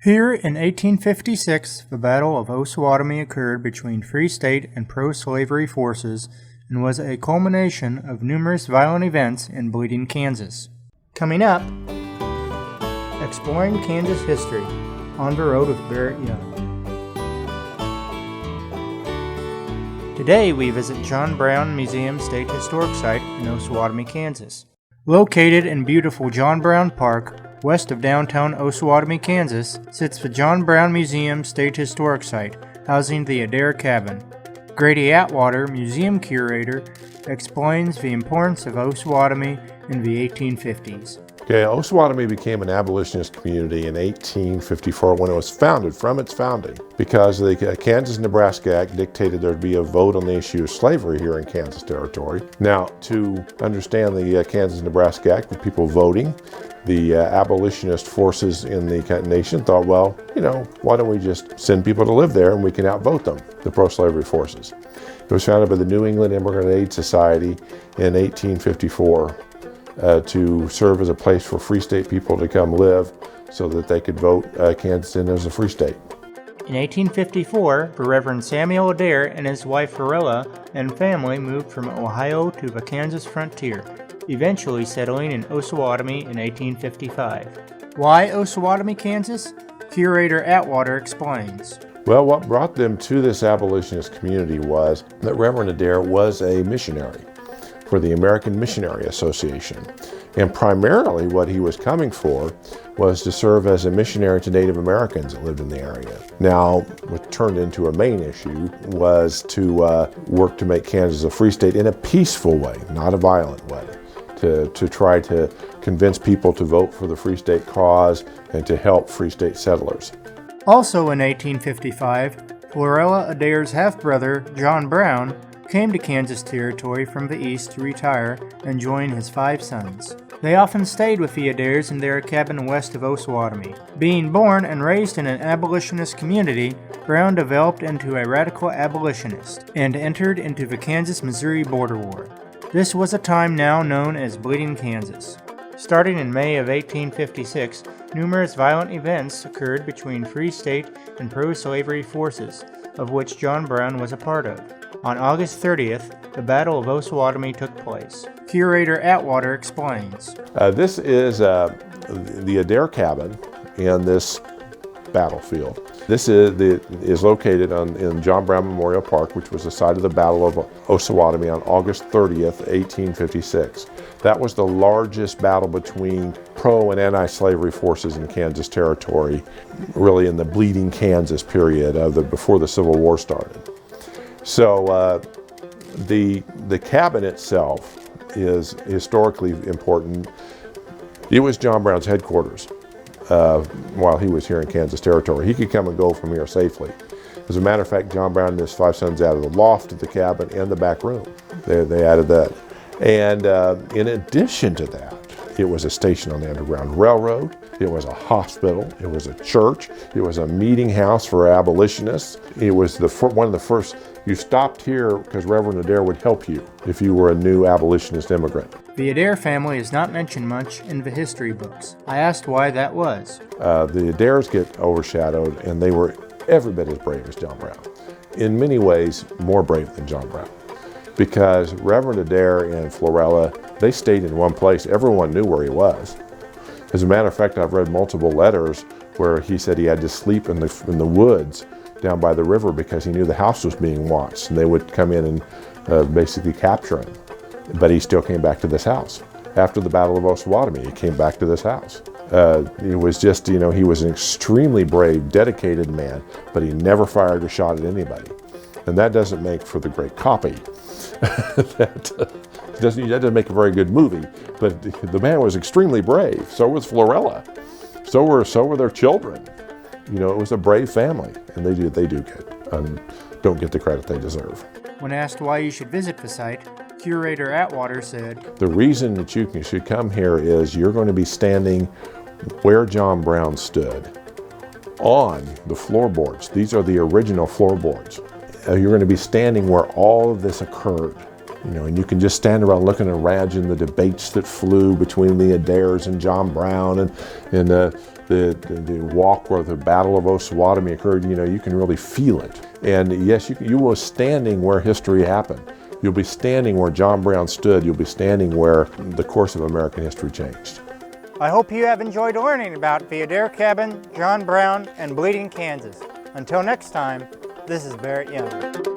Here in 1856, the Battle of Osawatomie occurred between Free State and pro-slavery forces and was a culmination of numerous violent events in Bleeding, Kansas. Coming up, exploring Kansas history on the road with Barrett Young. Today we visit John Brown Museum State Historic Site in Osawatomie, Kansas. Located in beautiful John Brown Park, west of downtown Osawatomie, Kansas, sits the John Brown Museum State Historic Site, housing the Adair Cabin. Grady Atwater, museum curator, explains the importance of Osawatomie in the 1850s. Okay, Osawatomie became an abolitionist community in 1854 when it was founded, from its founding, because the Kansas-Nebraska Act dictated there'd be a vote on the issue of slavery here in Kansas Territory. Now, to understand the Kansas-Nebraska Act with people voting, the abolitionist forces in the nation thought, well, why don't we just send people to live there and we can outvote them, the pro-slavery forces. It was founded by the New England Immigrant Aid Society in 1854 to serve as a place for Free State people to come live so that they could vote Kansas in as a free state. In 1854, the Reverend Samuel Adair and his wife Lorella and family moved from Ohio to the Kansas frontier, eventually settling in Osawatomie in 1855. Why Osawatomie, Kansas? Curator Atwater explains. Well, what brought them to this abolitionist community was that Reverend Adair was a missionary for the American Missionary Association. And primarily what he was coming for was to serve as a missionary to Native Americans that lived in the area. Now, what turned into a main issue was to work to make Kansas a free state in a peaceful way, not a violent way, to try to convince people to vote for the free state cause and to help free state settlers. Also in 1855, Lorella Adair's half-brother, John Brown, came to Kansas Territory from the east to retire and join his 5 sons. They often stayed with the Adairs in their cabin west of Osawatomie. Being born and raised in an abolitionist community, Brown developed into a radical abolitionist and entered into the Kansas-Missouri border war. This was a time now known as Bleeding, Kansas. Starting in May of 1856, numerous violent events occurred between Free State and pro-slavery forces, of which John Brown was a part of. On August 30th, the Battle of Osawatomie took place. Curator Atwater explains. This is the Adair Cabin in this battlefield. This is located in John Brown Memorial Park, which was the site of the Battle of Osawatomie on August 30th, 1856. That was the largest battle between pro and anti-slavery forces in Kansas Territory, really in the Bleeding, Kansas period before the Civil War started. So the cabin itself is historically important. It was John Brown's headquarters while he was here in Kansas Territory. He could come and go from here safely. As a matter of fact, John Brown and his 5 sons added the loft to the cabin and the back room. They added that. And in addition to that, it was a station on the Underground Railroad. It was a hospital. It was a church. It was a meeting house for abolitionists. It was one of the first. You stopped here because Reverend Adair would help you if you were a new abolitionist immigrant. The Adair family is not mentioned much in the history books. I asked why that was. The Adairs get overshadowed, and they were every bit as brave as John Brown. In many ways, more brave than John Brown. Because Reverend Adair and Florella, they stayed in one place. Everyone knew where he was. As a matter of fact, I've read multiple letters where he said he had to sleep in the woods down by the river because he knew the house was being watched, and they would come in and basically capture him. But he still came back to this house. After the Battle of Osawatomie, he came back to this house. It was just, he was an extremely brave, dedicated man, but he never fired a shot at anybody. And that doesn't make for the great copy. that doesn't make a very good movie, but the man was extremely brave. So was Florella. So were their children. It was a brave family, and they don't get the credit they deserve. When asked why you should visit the site, Curator Atwater said, "The reason that you should come here is you're going to be standing where John Brown stood, on the floorboards. These are the original floorboards. You're going to be standing where all of this occurred. You know, and you can just stand around looking and imagine the debates that flew between the Adairs and John Brown, and the walk where the Battle of Osawatomie occurred. You know, you can really feel it. And yes, you were standing where history happened. You'll be standing where John Brown stood. You'll be standing where the course of American history changed. I hope you have enjoyed learning about the Adair Cabin, John Brown, and Bleeding Kansas. Until next time, this is Barrett Young.